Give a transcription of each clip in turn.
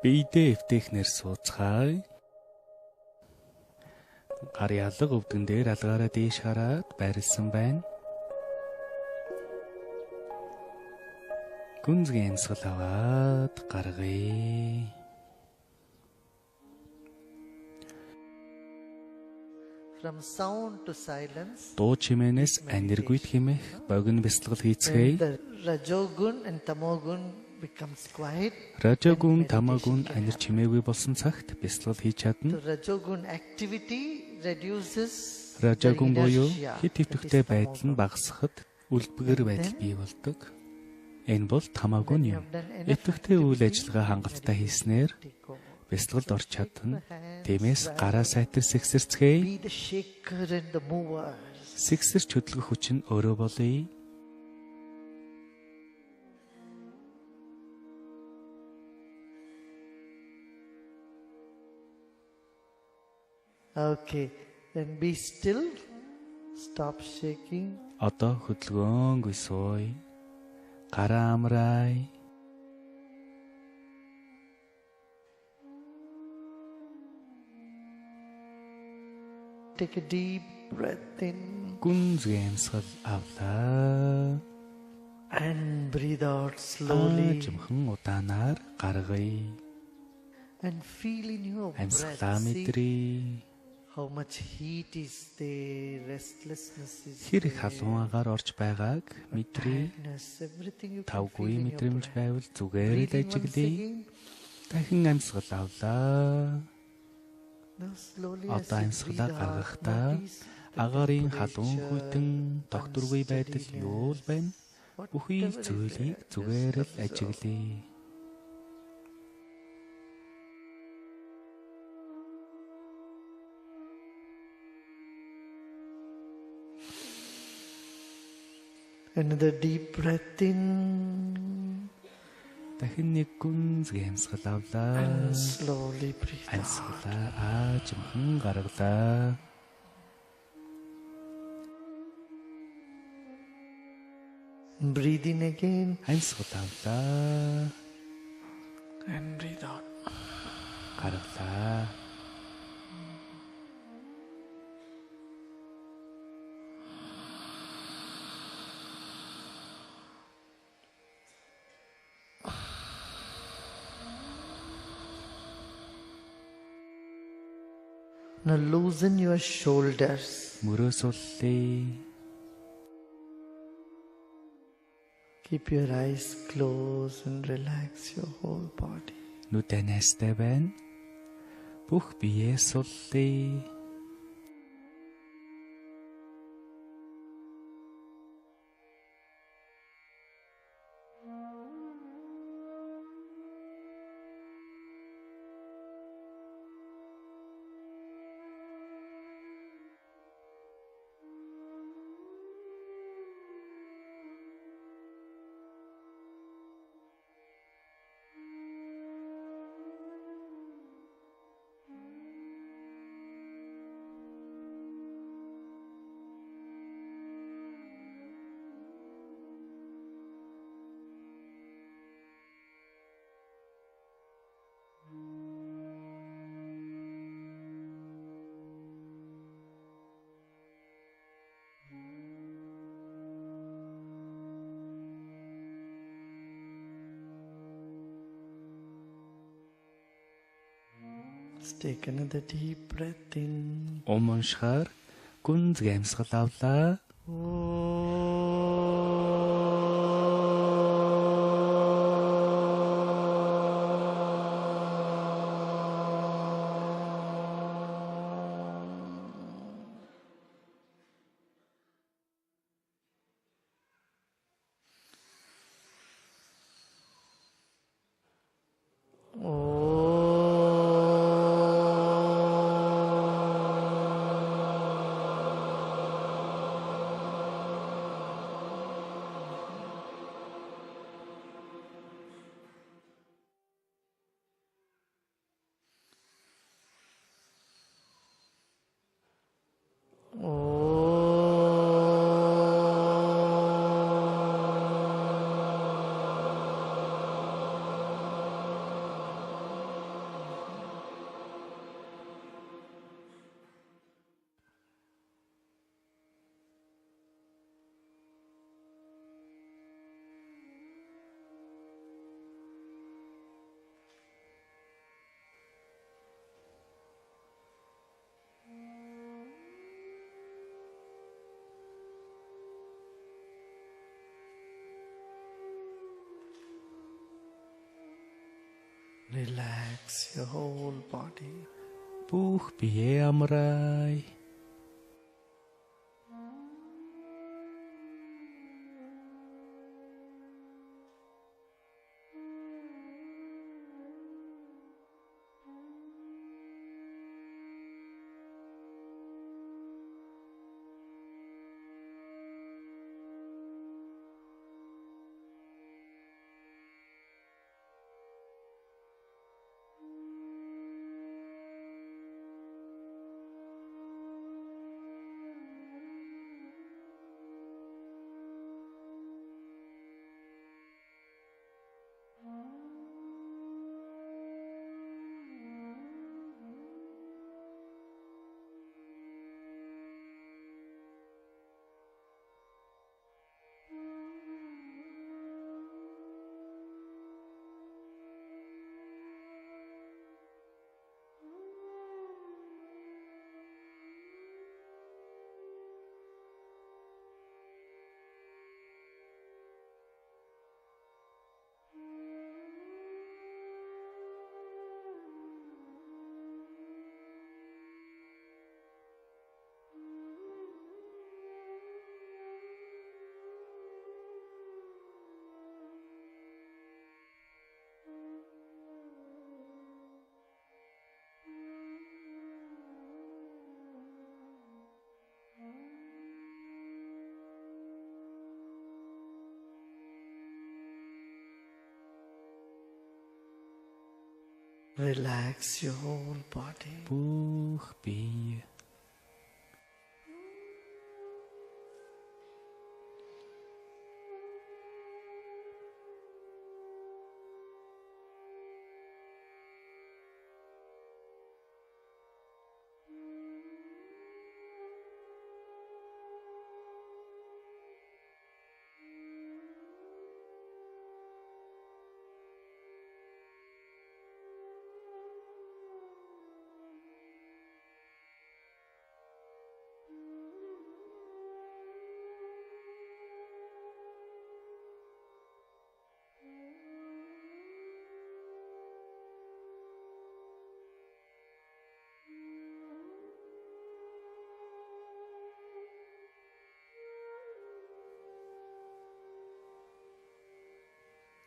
Биедээ эвтэхнэр сууцгаая. Гар ялга өвдгөн дээр алгаараа дээш хараад байрлсан байна. Гүнзгий амьсгал аваад гаргая. From sound to silence. Дуу чимээнээс аниргүйт хэмэх богино бясалгал хийцгээе. The Rajogun and Tamogun becomes quiet. Ражогун, тамагун анир чимээгүй болсон цагт бясалгал хийж чадна. The Rajogun activity reduces Ражогун the буюу inertia, хит that хөвтөгтэй is the байдал нь tamogun. багасхад үлбгэр байдал бий болдог. Энэ бол тамагун When you юм. have done enough Идэвхтэй үйл activity, ажиллагаа хангалттай хийснээр take over. бясалгалд орч чадна. Тиймээс гараа сайтар сэгсэрцгээе. Be the shaker and the mover. Сэгсэрч хөдөлгөх хүч нь өөрөө болъё. Okay, then be still. Stop shaking. Одоо хөдөлгөөнгүй сууя. Гараа амраая. Take a deep breath in Гүнзгий амьсгал авлаа. and breathe out slowly. Жимхэн удаанаар гаргая. And feel in your Амьсгалаа breath. See мэдрээ. how much heat is there, restlessness is Тэр их there, халуун агаар орж байгааг мэдрээ. tiredness, everything you can feel Тавгүй in your мэдрэмж breath. байвал зүгээр л Breathe in once ажиглая. again. Дахин амьсгал авлаа. Now slowly as Одоо you амьсгалаа breathe out, гаргахдаа notice the агарын халуун temperature, хүйтэн докторгүй байдал юу л байна? Бүхий whatever is зүйлийг there, зүгээр л just observe. ажиглая. Another deep breath in Дахин нэг гүнзгий амьсгал авлаа. and slowly breathe out. Амьсгалаа жимхэн гаргалаа. Breathe in again Амьсгал авлаа. and breathe out. Гаргалаа. Now loosen your shoulders. Мөрөөс уллаа. Keep your eyes closed and relax your whole body. Нүдэ найстай байна. Бүх биеэ суллаа. Let's take another deep breath in. Умуншихаар гүнзгий амьсгал авлаа. Relax your whole body. Бүх биеэ амраа. Relax your whole body. Бүх бие.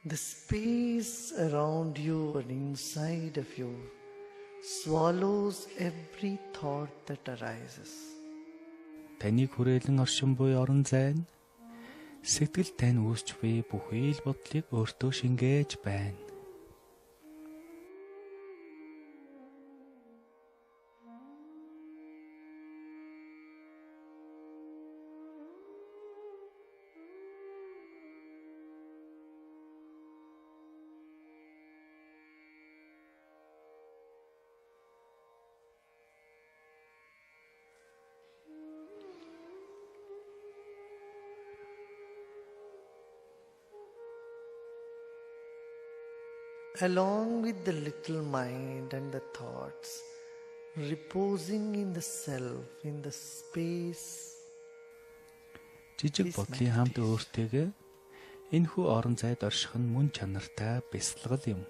The space around you and inside of you swallows every thought that arises. Таныг хүрээлэн оршин буй орон зай нь сэтгэл тань үүсч буй бүхий л бодлыг өөртөө шингээж байна. Along with the little mind and the thoughts, reposing in the self, in the space. Жижиг бодлын хамт өөртөөгөө энэхүү орон зайд орших нь мөн чанартай бясалгал юм.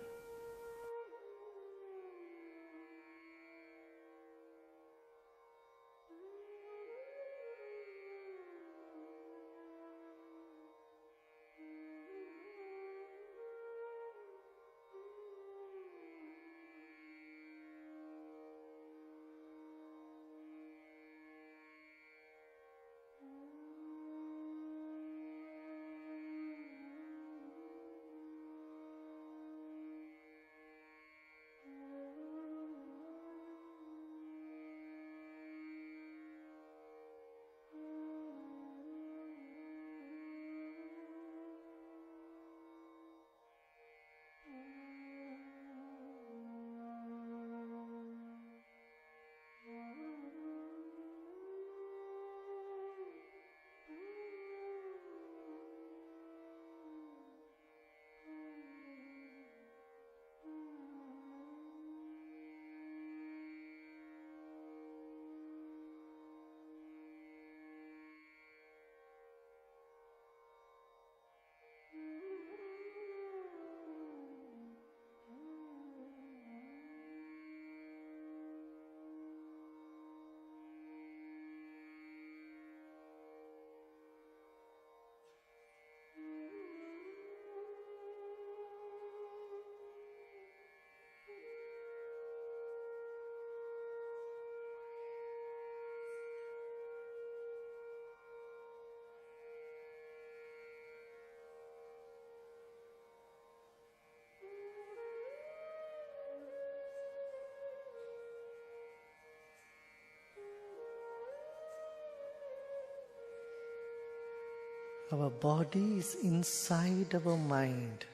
Our body is inside our mind.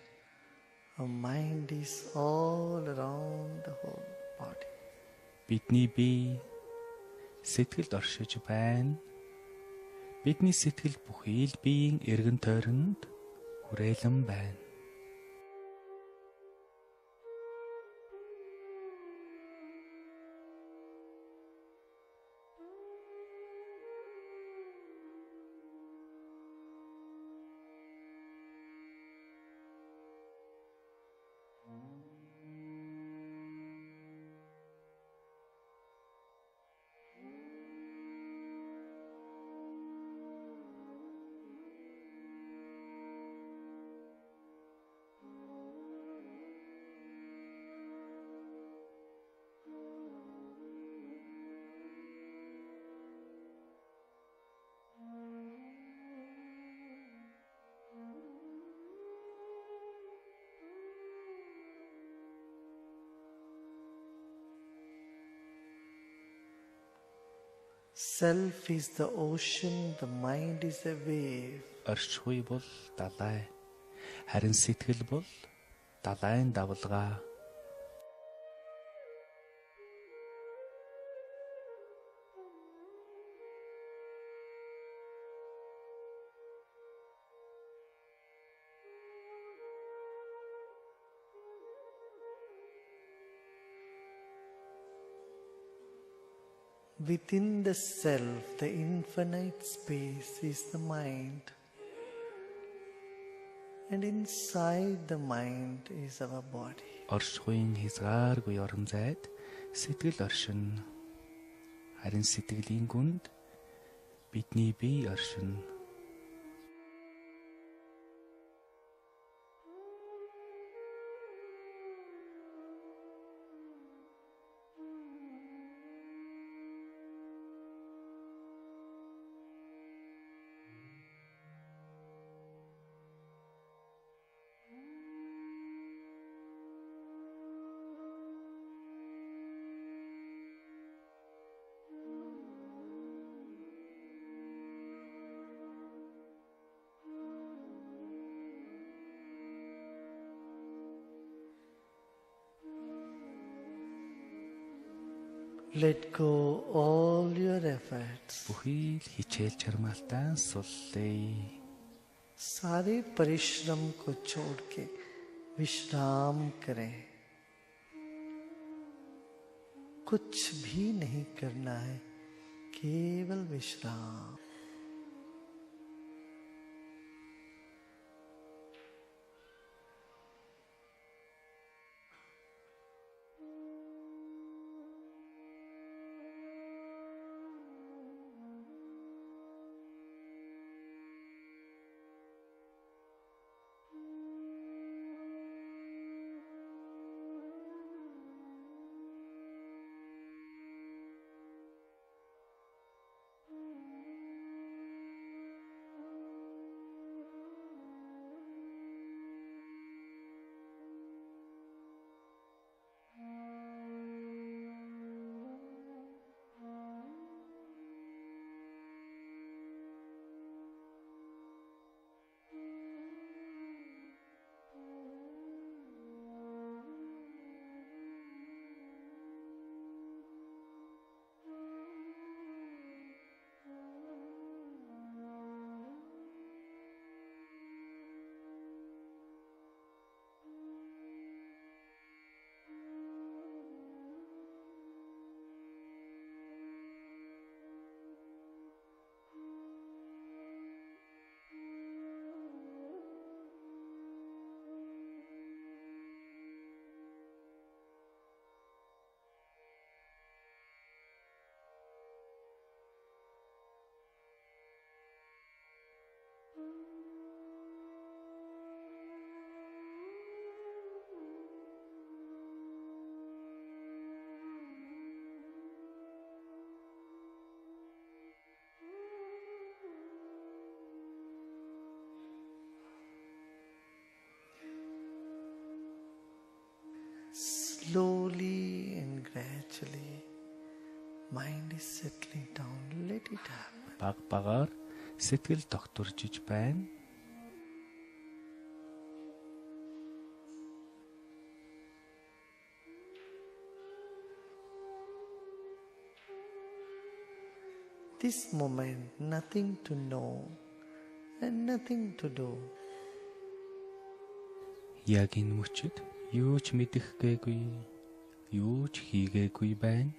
Our mind is all around the whole body. Бидний бие сэтгэлд оршиж байна. Бидний сэтгэл бүхий л биеийн эргэн тойронд хүрээлэн байна. Self is the ocean, the mind is a wave. Оршихуй бол далай. Харин сэтгэл бол далайн давлгаа. Within the self, the infinite space is the mind. And inside the mind is our body. Оршихуйн хязгааргүй орон зайд сэтгэл оршино. Харин сэтгэлийн гүнд бидний бие оршино. Let go all your efforts. Бүхий л хичээл чармаалтаа суллаа. सारे परिश्रम को छोड़ के विश्राम करें. कुछ भी नहीं करना है, केवल विश्राम. Slowly and gradually, mind is settling down. Let it happen. Баг багаар Сэтгэл докторжиж байна. This moment, nothing to know and nothing to do. Яг энэ мөчид юу ч мэдэх гээгүй, юу ч хийгээгүй байна.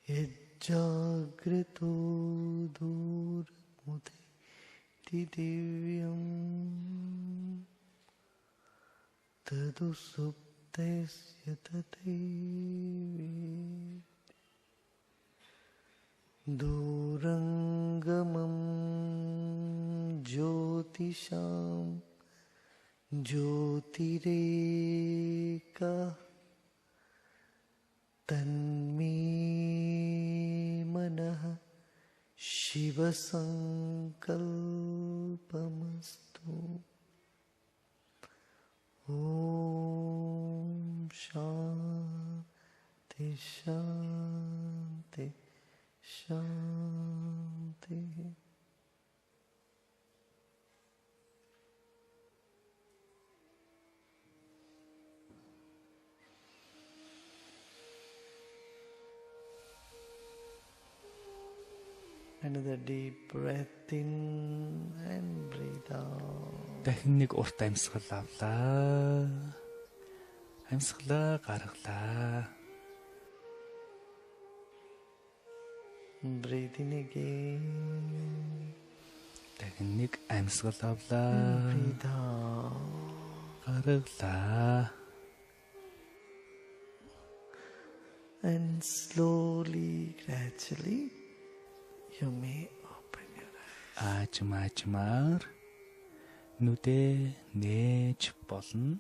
Yajjagrito durmudeti divyam tadu suptesya tatevi durangamam jyotisham jyotireka tanme manah shiva sankalpamastu. Om Shanti Shanti Shanti. Another deep breath in and breathe out. Дахин нэг урт амьсгал авлаа. Амьсгалаа гаргалаа. Breathe in again. Дахин нэг амьсгал авлаа. Breathe out. Гаргалаа. And slowly, gradually, you may open your eyes. Аажмаар нүдээ нээж болно.